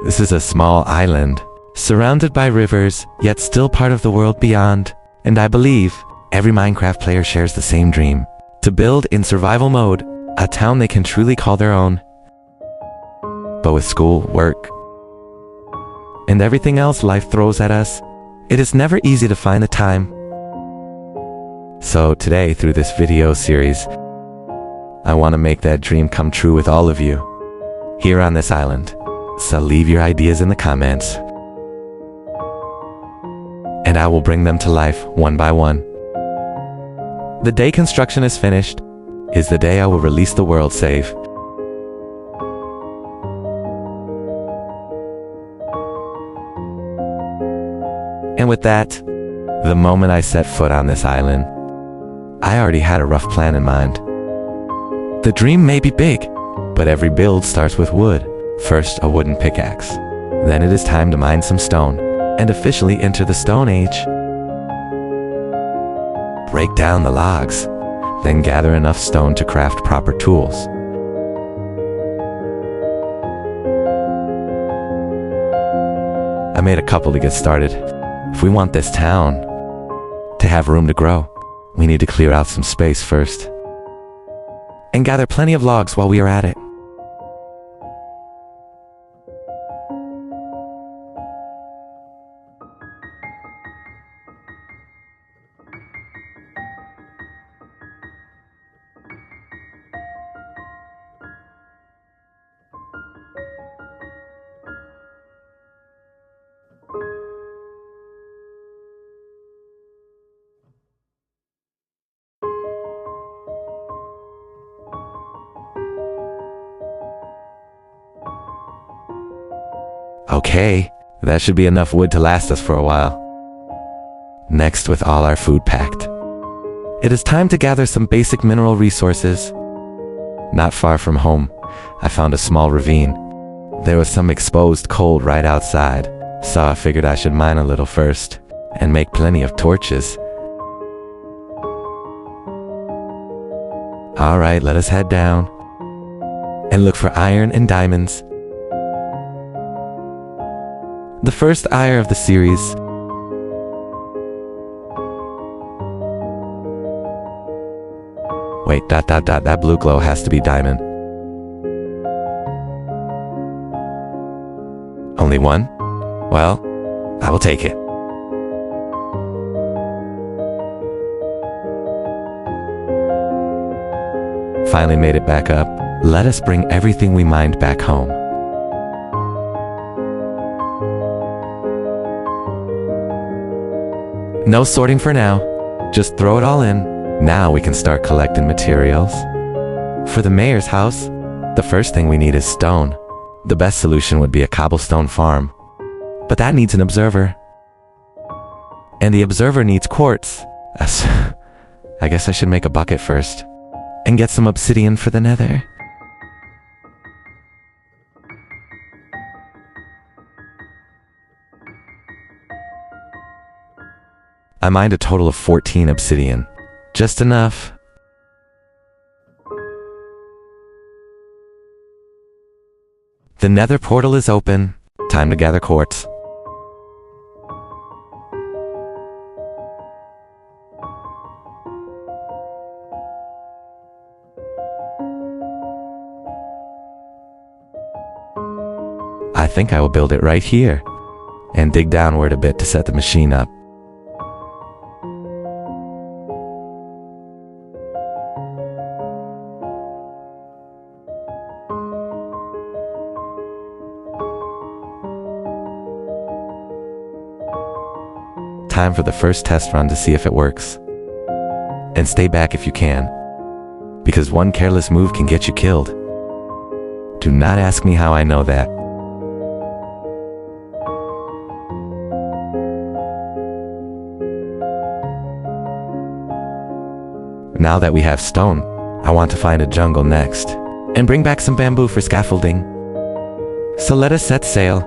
This is a small island, surrounded by rivers, yet still part of the world beyond. And I believe every Minecraft player shares the same dream: to build in survival mode a town they can truly call their own. But with school, work, and everything else life throws at us, it is never easy to find the time. So today, through this video series, I want to make that dream come true with all of you here on this island. So leave your ideas in the comments, and I will bring them to life one by one. The day construction is finished is the day I will release the world save. And with that, the moment I set foot on this island, I already had a rough plan in mind. The dream may be big, but every build starts with wood. First, a wooden pickaxe. Then it is time to mine some stone and officially enter the Stone Age. Break down the logs, then gather enough stone to craft proper tools. I made a couple to get started. If we want this town to have room to grow, we need to clear out some space first, and gather plenty of logs while we are at it. Okay, that should be enough wood to last us for a while. Next, with all our food packed, it is time to gather some basic mineral resources. Not far from home, I found a small ravine. There was some exposed coal right outside, so I figured I should mine a little first and make plenty of torches. Alright, let us head down and look for iron and diamonds. The first ire of the series. Wait, that blue glow has to be diamond. Only one? Well, I will take it. Finally made it back up. Let us bring everything we mined back home. No sorting for now, just throw it all in. Now we can start collecting materials. For the mayor's house, the first thing we need is stone. The best solution would be a cobblestone farm, but that needs an observer. And the observer needs quartz. I guess I should make a bucket first, and get some obsidian for the nether. I mined a total of 14 obsidian. Just enough. The nether portal is open. Time to gather quartz. I think I will build it right here, and dig downward a bit to set the machine up. Time for the first test run to see if it works. And stay back if you can, because one careless move can get you killed. Do not ask me how I know that. Now that we have stone, I want to find a jungle next, and bring back some bamboo for scaffolding. So let us set sail.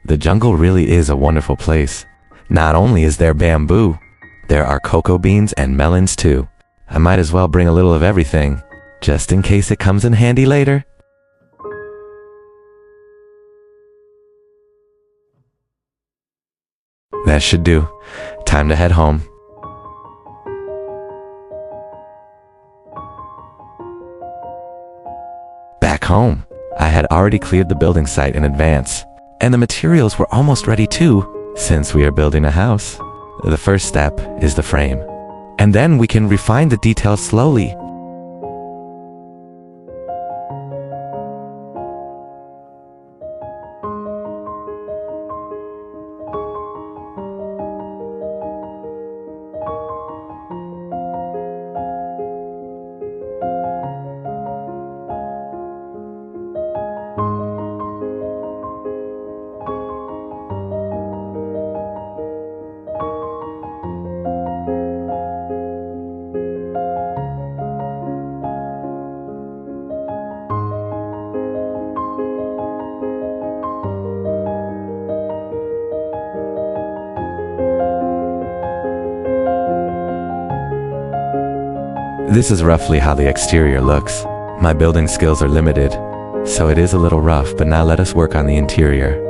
The jungle really is a wonderful place. Not only is there bamboo, there are cocoa beans and melons too. I might as well bring a little of everything, just in case it comes in handy later. That should do. Time to head home. Back home, I had already cleared the building site in advance, and the materials were almost ready too, since we are building a house. The first step is the frame, and then we can refine the details slowly. This is roughly how the exterior looks. My building skills are limited, so it is a little rough, but now let us work on the interior.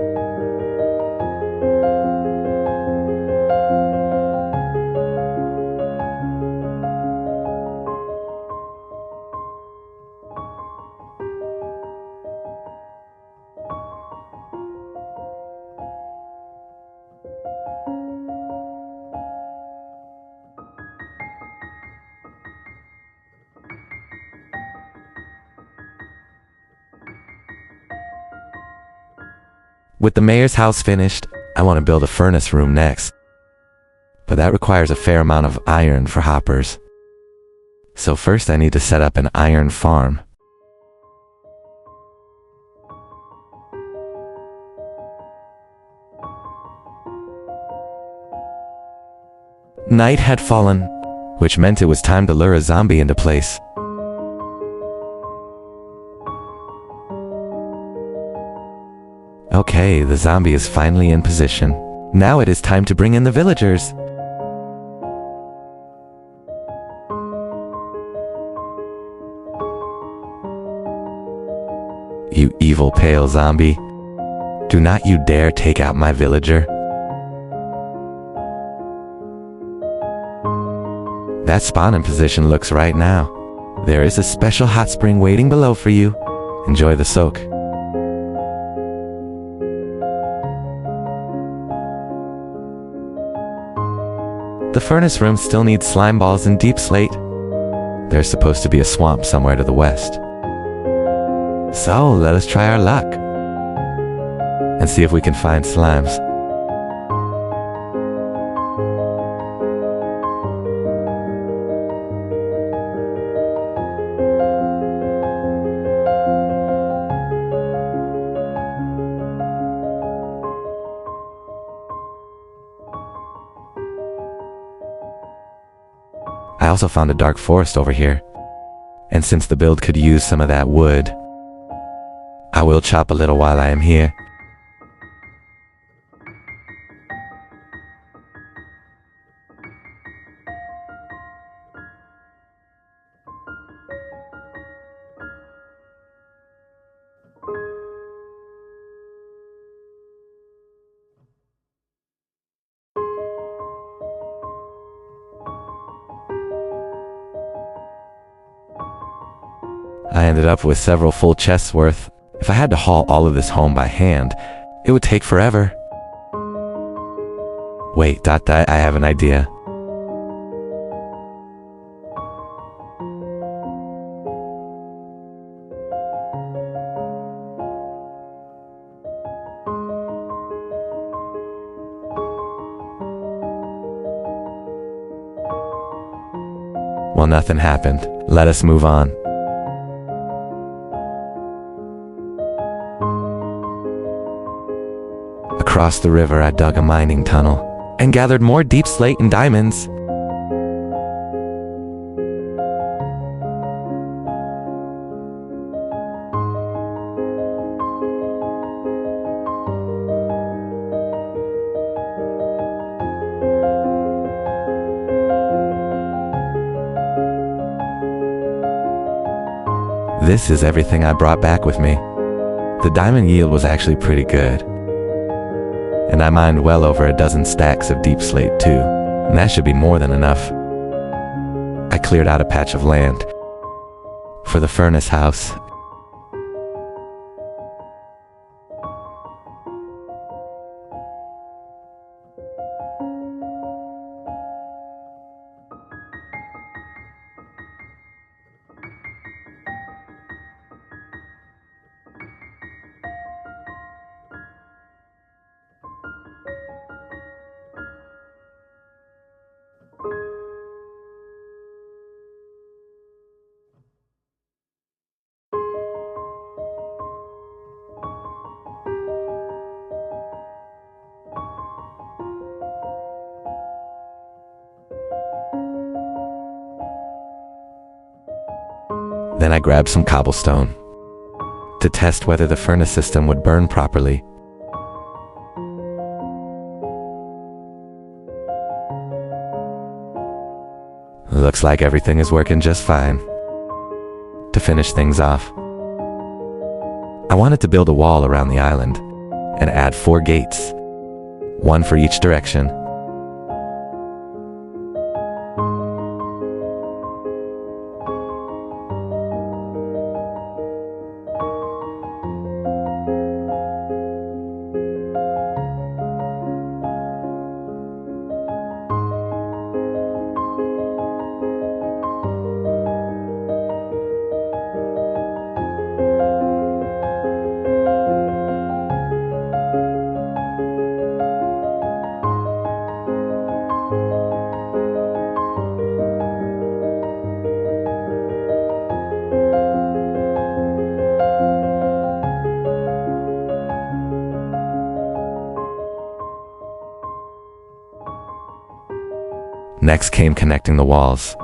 With the mayor's house finished, I want to build a furnace room next. But that requires a fair amount of iron for hoppers. So first I need to set up an iron farm. Night had fallen, which meant it was time to lure a zombie into place. Okay, the zombie is finally in position. Now it is time to bring in the villagers. You evil pale zombie. Do not you dare take out my villager. That spawning position looks right now. There is a special hot spring waiting below for you. Enjoy the soak. The furnace room still needs slime balls and deep slate. There's supposed to be a swamp somewhere to the west. So let us try our luck and see if we can find slimes. I also found a dark forest over here, and since the build could use some of that wood, I will chop a little while I am here. I ended up with several full chests worth. If I had to haul all of this home by hand, it would take forever. Wait, I have an idea. Well, nothing happened. Let us move on. Across the river, I dug a mining tunnel and gathered more deep slate and diamonds. This is everything I brought back with me. The diamond yield was actually pretty good. And I mined well over a dozen stacks of deep slate too, and that should be more than enough. I cleared out a patch of land for the furnace house. Then I grabbed some cobblestone to test whether the furnace system would burn properly. Looks like everything is working just fine. To finish things off, I wanted to build a wall around the island and add 4 gates, one for each direction. Next came connecting the walls.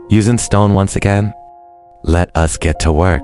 Using stone once again, let us get to work.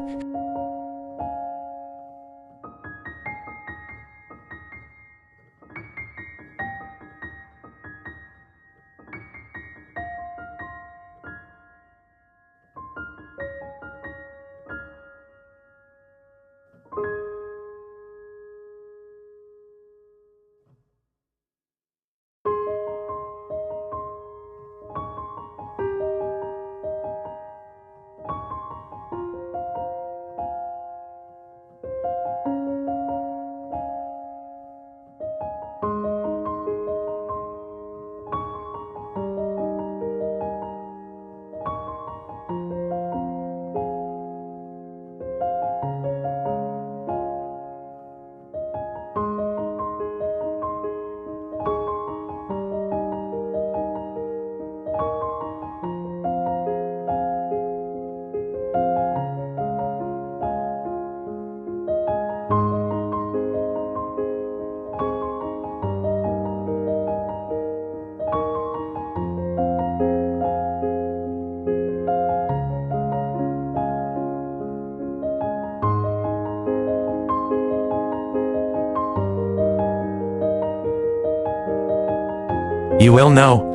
You will know.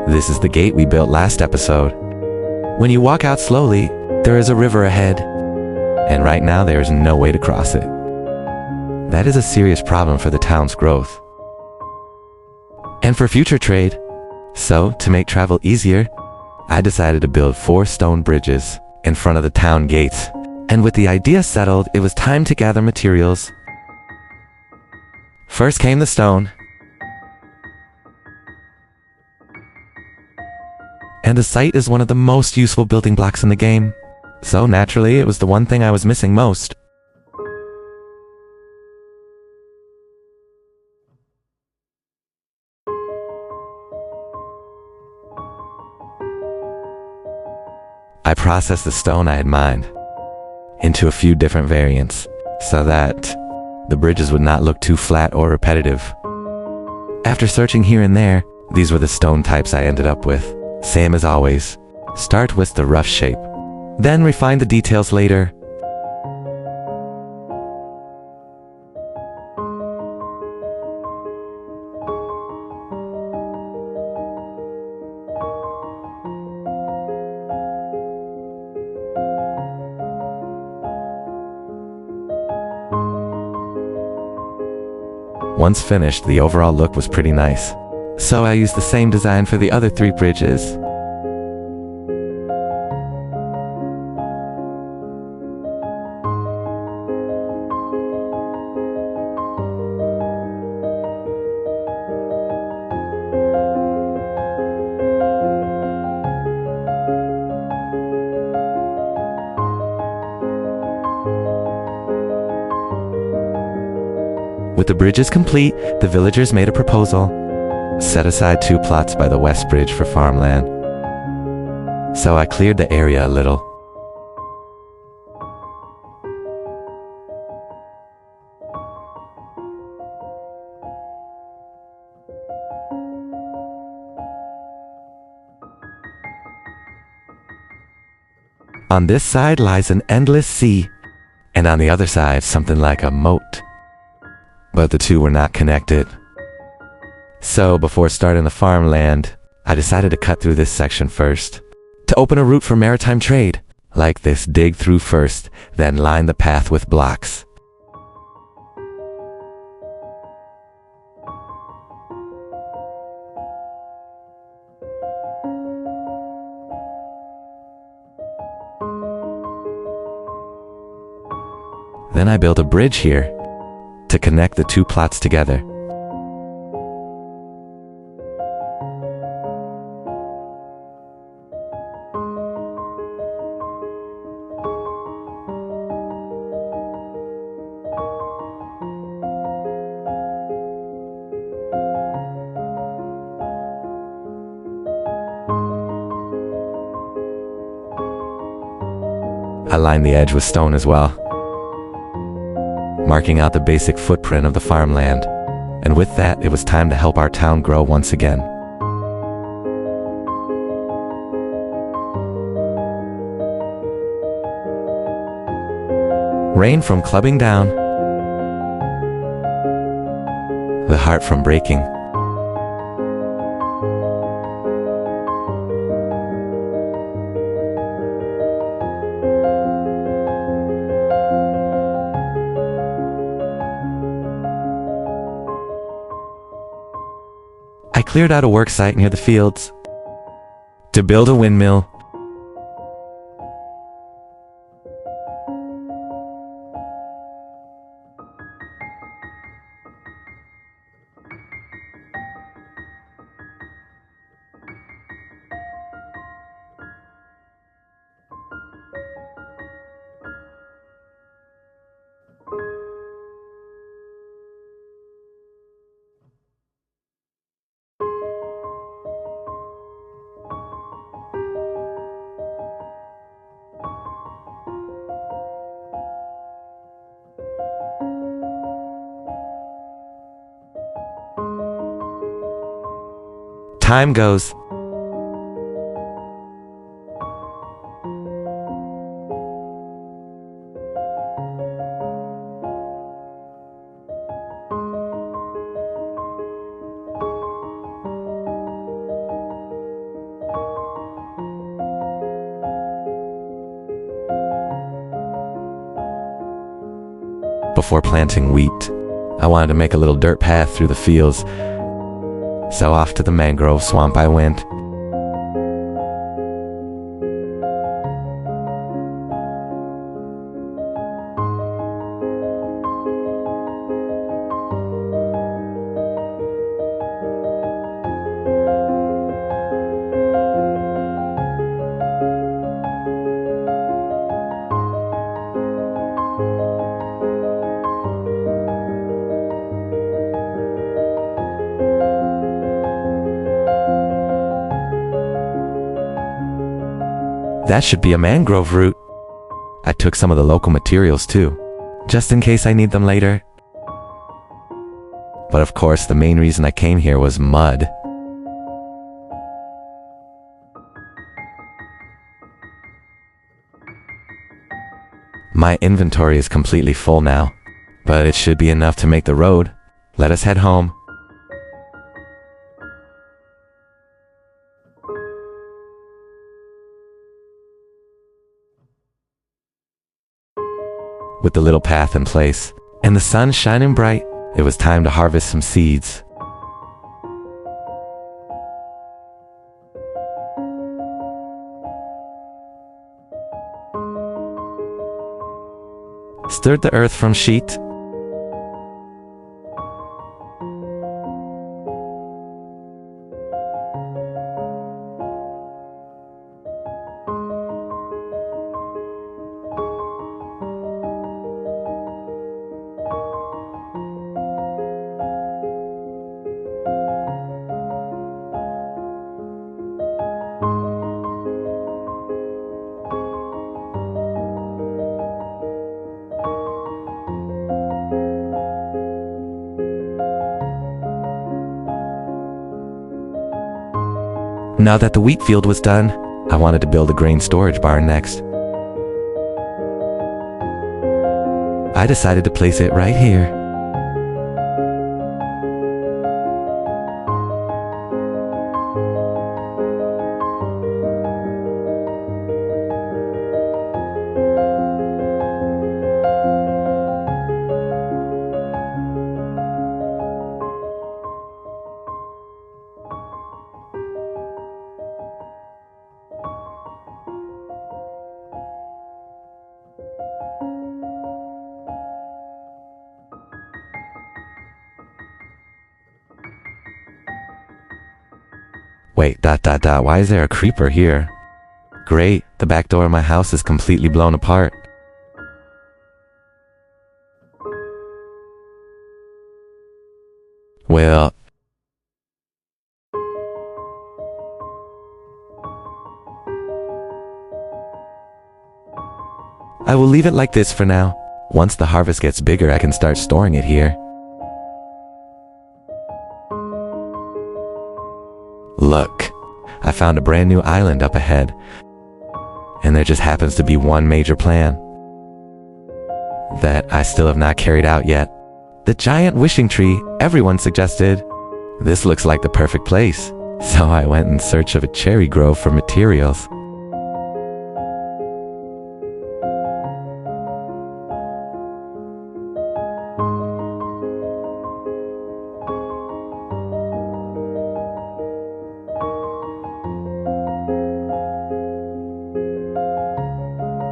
This is the gate we built last episode. When you walk out slowly, there is a river ahead, and right now there is no way to cross it. That is a serious problem for the town's growth and for future trade. So, to make travel easier, I decided to build 4 stone bridges in front of the town gates. And with the idea settled, it was time to gather materials. First came the stone, and the site is one of the most useful building blocks in the game, so naturally it was the one thing I was missing most. I processed the stone I had mined into a few different variants so that the bridges would not look too flat or repetitive. After searching here and there, these were the stone types I ended up with. Same as always, start with the rough shape, then refine the details later. Once finished, the overall look was pretty nice. So I used the same design for the other 3 bridges. With the bridges complete, the villagers made a proposal. Set aside 2 plots by the West Bridge for farmland. So I cleared the area a little. On this side lies an endless sea, and on the other side something like a moat. But the 2 were not connected. So before starting the farmland, I decided to cut through this section first, to open a route for maritime trade. Like this, dig through first, then line the path with blocks. Then I built a bridge here to connect the 2 plots together. I lined the edge with stone as well, marking out the basic footprint of the farmland. And with that, it was time to help our town grow once again. Rain from clubbing down, the heart from breaking. I cleared out a work site near the fields to build a windmill. Time goes. Before planting wheat, I wanted to make a little dirt path through the fields. So off to the mangrove swamp I went. That should be a mangrove root. I took some of the local materials too, just in case I need them later. But of course, the main reason I came here was mud. My inventory is completely full now, but it should be enough to make the road. Let us head home. With the little path in place, and the sun shining bright, It was time to harvest some seeds. Stirred the earth from sheet. Now that the wheat field was done, I wanted to build a grain storage barn next. I decided to place it right here. Wait, why is there a creeper here? Great, the back door of my house is completely blown apart. Well, I will leave it like this for now. Once the harvest gets bigger, I can start storing it here. Look, I found a brand new island up ahead, and there just happens to be one major plan that I still have not carried out yet. The giant wishing tree everyone suggested. This looks like the perfect place, so I went in search of a cherry grove for materials.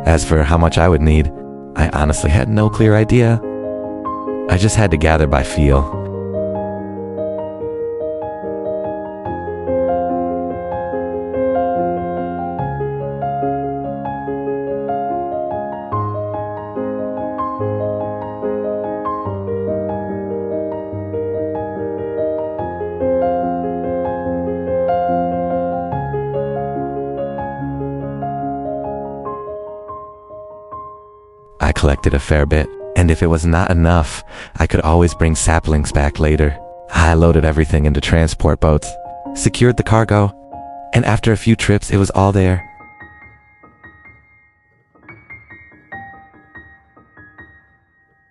As for how much I would need, I honestly had no clear idea. I just had to gather by feel. I collected a fair bit, and if it was not enough, I could always bring saplings back later. I loaded everything into transport boats, secured the cargo, and after a few trips, it was all there.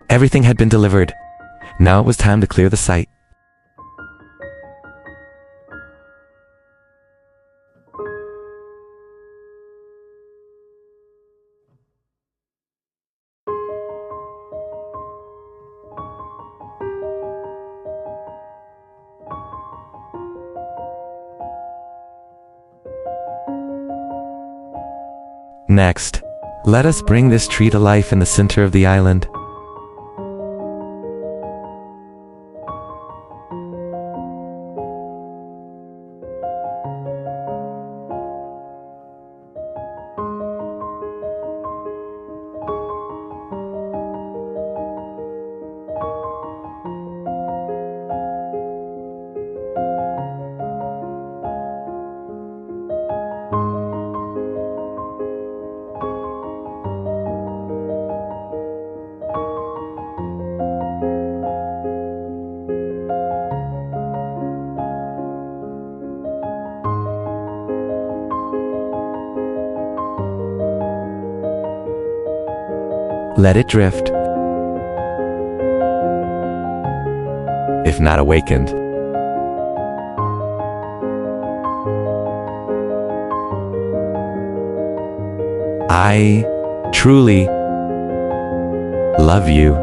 Everything had been delivered. Now it was time to clear the site. Next, let us bring this tree to life in the center of the island. Let it drift. If not awakened, I truly love you.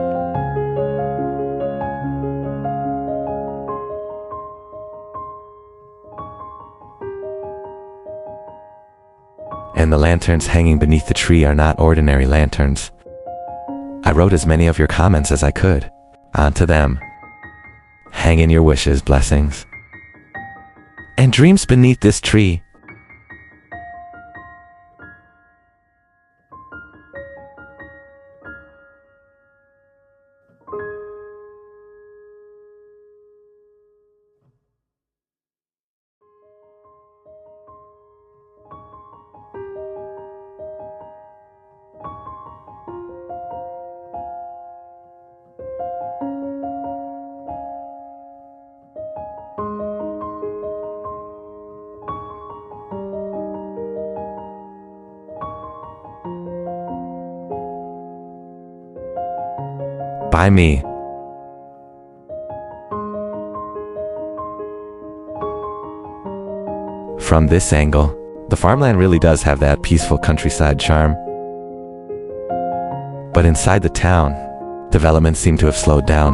And the lanterns hanging beneath the tree are not ordinary lanterns. I wrote as many of your comments as I could onto them. Hang in your wishes, blessings, and dreams beneath this tree. By me. From this angle, the farmland really does have that peaceful countryside charm. But inside the town, development seemed to have slowed down.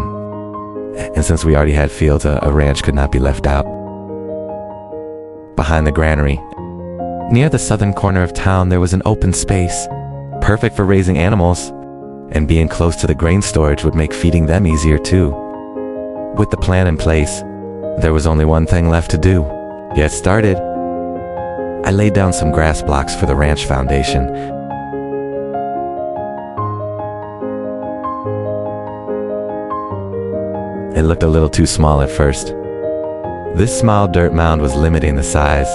And since we already had fields, a ranch could not be left out. Behind the granary, near the southern corner of town, there was an open space, perfect for raising animals, and being close to the grain storage would make feeding them easier too. With the plan in place, there was only one thing left to do: get started. I laid down some grass blocks for the ranch foundation. It looked a little too small at first. This small dirt mound was limiting the size,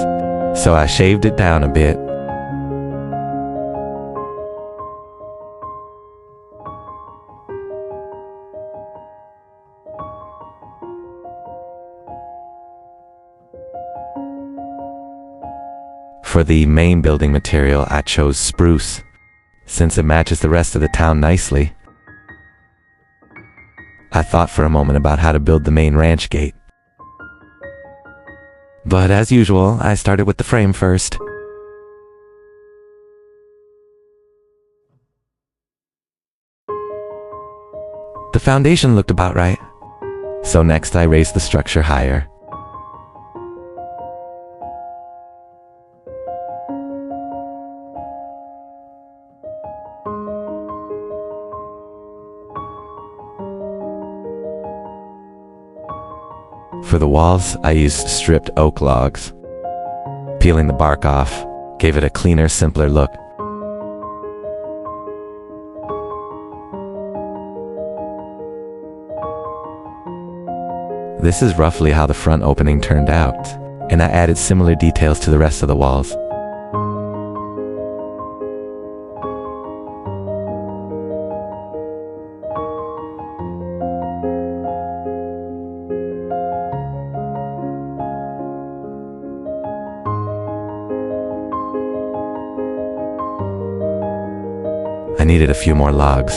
so I shaved it down a bit. For the main building material, I chose spruce, since it matches the rest of the town nicely. I thought for a moment about how to build the main ranch gate. But as usual, I started with the frame first. The foundation looked about right, so next I raised the structure higher. For the walls, I used stripped oak logs. Peeling the bark off gave it a cleaner, simpler look. This is roughly how the front opening turned out, and I added similar details to the rest of the walls. I needed a few more logs,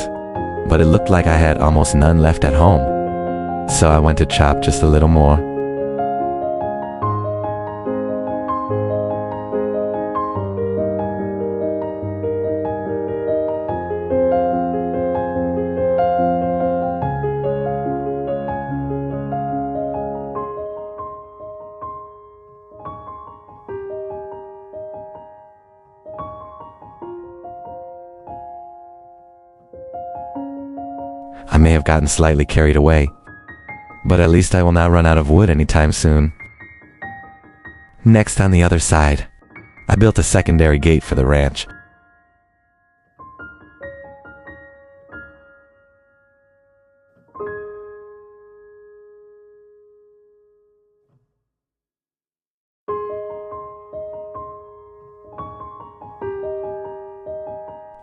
but it looked like I had almost none left at home, so I went to chop just a little more. I may have gotten slightly carried away, but at least I will not run out of wood anytime soon. Next, on the other side, I built a secondary gate for the ranch.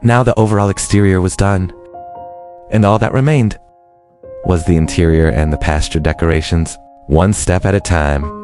Now the overall exterior was done, and all that remained was the interior and the pasture decorations, one step at a time.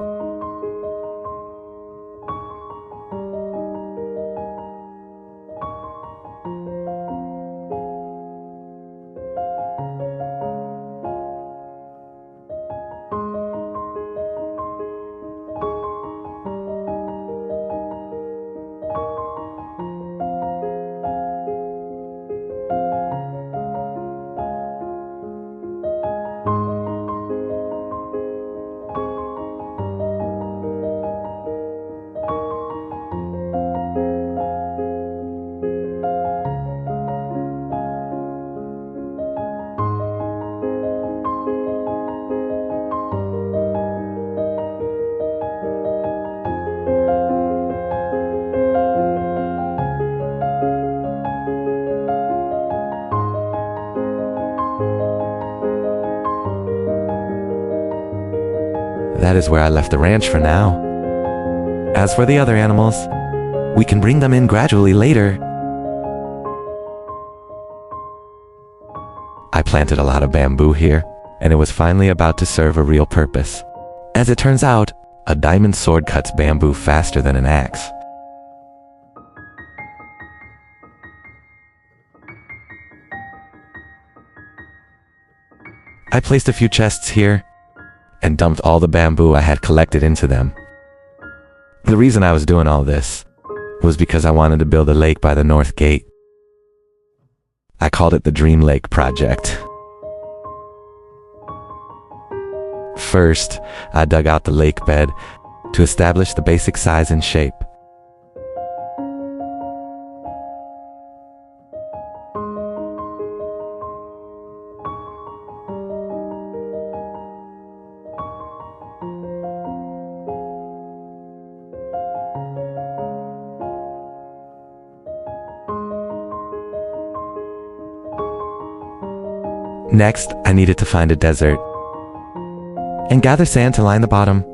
That is where I left the ranch for now. As for the other animals, we can bring them in gradually later. I planted a lot of bamboo here, and it was finally about to serve a real purpose. As it turns out, a diamond sword cuts bamboo faster than an axe. I placed a few chests here and dumped all the bamboo I had collected into them. The reason I was doing all this was because I wanted to build a lake by the north gate. I called it the Dream Lake Project. First, I dug out the lake bed to establish the basic size and shape. Next, I needed to find a desert and gather sand to line the bottom.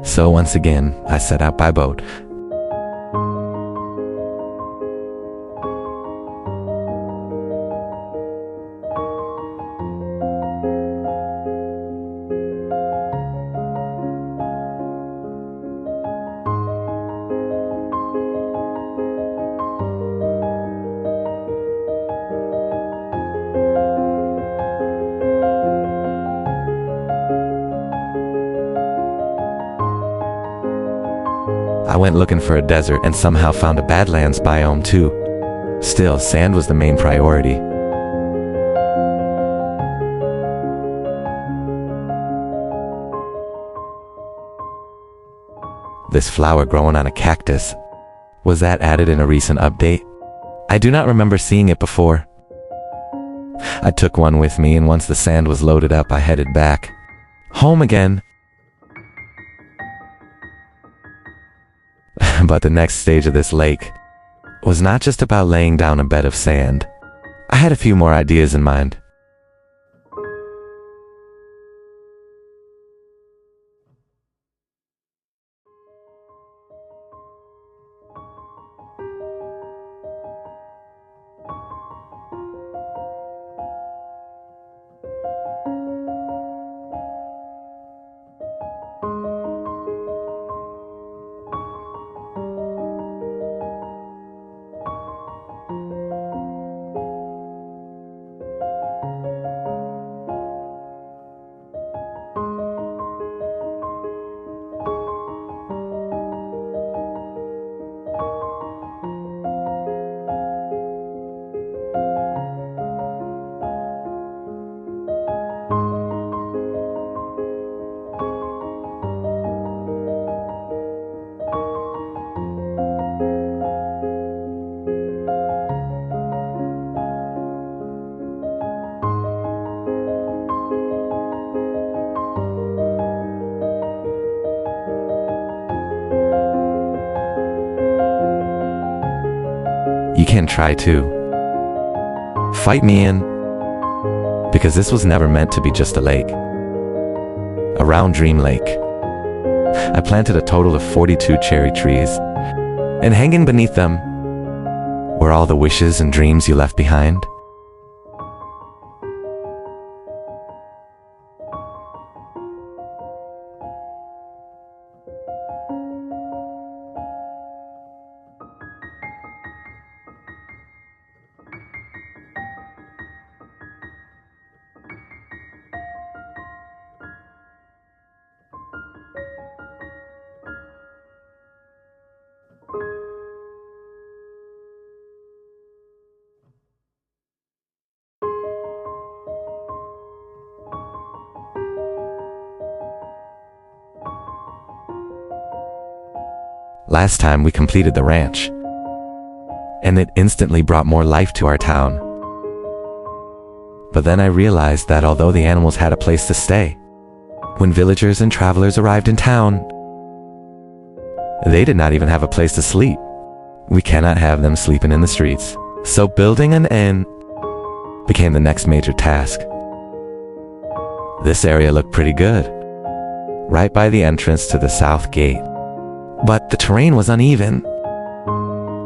So once again, I set out by boat. I went looking for a desert and somehow found a Badlands biome too. Still, sand was the main priority. This flower growing on a cactus, was that added in a recent update? I do not remember seeing it before. I took one with me, and once the sand was loaded up, I headed back home again. But the next stage of this lake was not just about laying down a bed of sand. I had a few more ideas in mind. You can try too. Fight me in, because this was never meant to be just a lake. Around Dream Lake, I planted a total of 42 cherry trees, and hanging beneath them were all the wishes and dreams you left behind. Last time we completed the ranch, and it instantly brought more life to our town. But then I realized that although the animals had a place to stay, when villagers and travelers arrived in town, they did not even have a place to sleep. We cannot have them sleeping in the streets. So building an inn became the next major task. This area looked pretty good. right by the entrance to the south gate. But the terrain was uneven,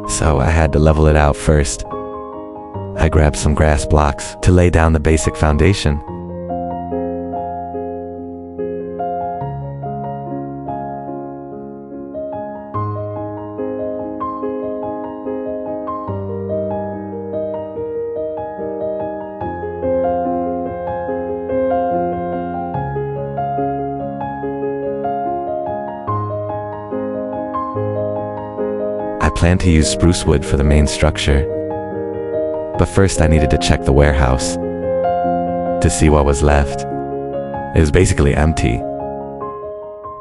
so I had to level it out first. I grabbed some grass blocks to lay down the basic foundation. I planned to use spruce wood for the main structure, but first I needed to check the warehouse to see what was left. It was basically empty,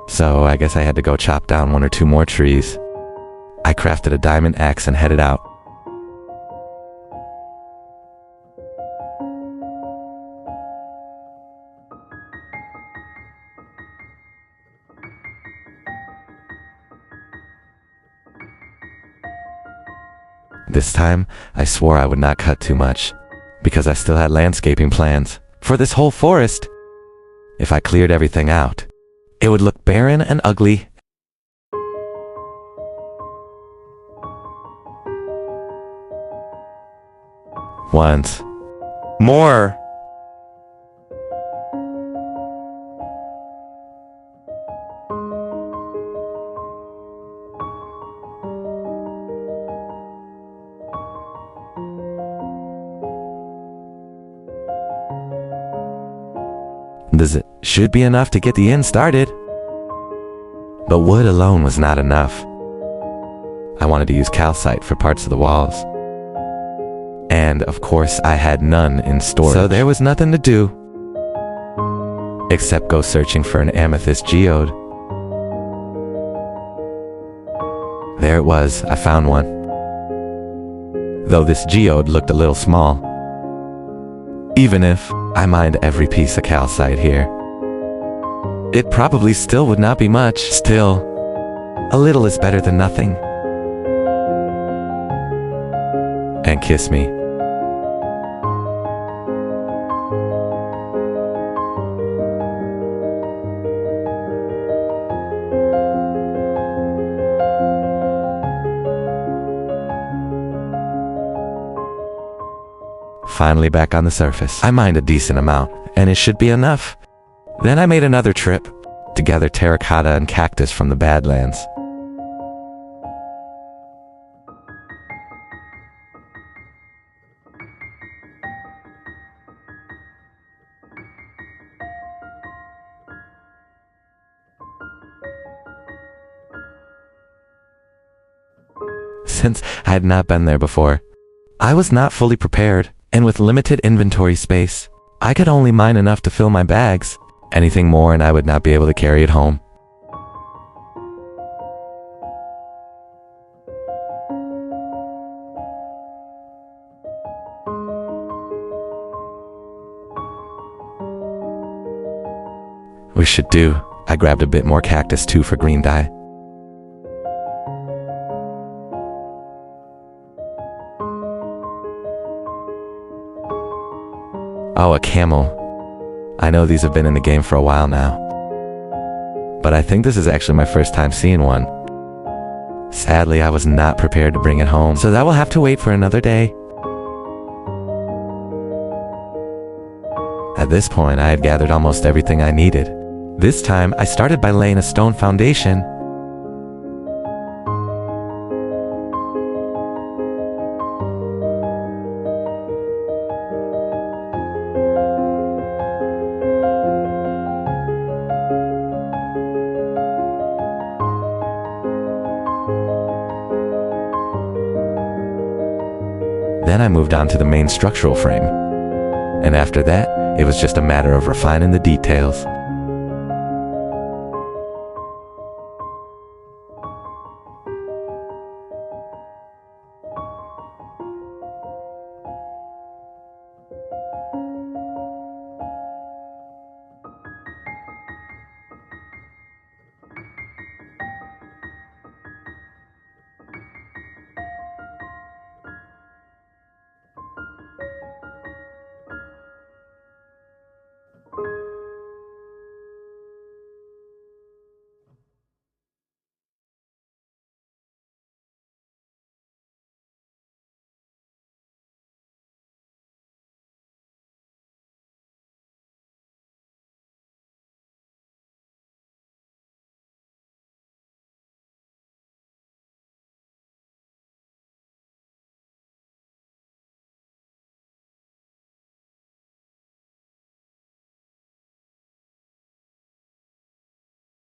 so I guess I had to go chop down 1 or 2 more trees. I crafted a diamond axe and headed out. This time, I swore I would not cut too much, because I still had landscaping plans for this whole forest. If I cleared everything out, it would look barren and ugly. Once more. This should be enough to get the inn started. But wood alone was not enough. I wanted to use calcite for parts of the walls. And of course I had none in storage. So there was nothing to do except go searching for an amethyst geode. There it was, I found one. Though this geode looked a little small. Even if I mined every piece of calcite here, it probably still would not be much. Still, a little is better than nothing. And kiss me. Finally back on the surface. I mined a decent amount, and it should be enough. Then I made another trip to gather terracotta and cactus from the Badlands. Since I had not been there before, I was not fully prepared. And with limited inventory space, I could only mine enough to fill my bags. Anything more and I would not be able to carry it home. We should do. I grabbed a bit more cactus too for green dye. Oh, a camel. I know these have been in the game for a while now, but I think this is actually my first time seeing one. Sadly, I was not prepared to bring it home, so that will have to wait for another day. At this point, I had gathered almost everything I needed. This time, I started by laying a stone foundation. Then I moved on to the main structural frame. And after that, it was just a matter of refining the details.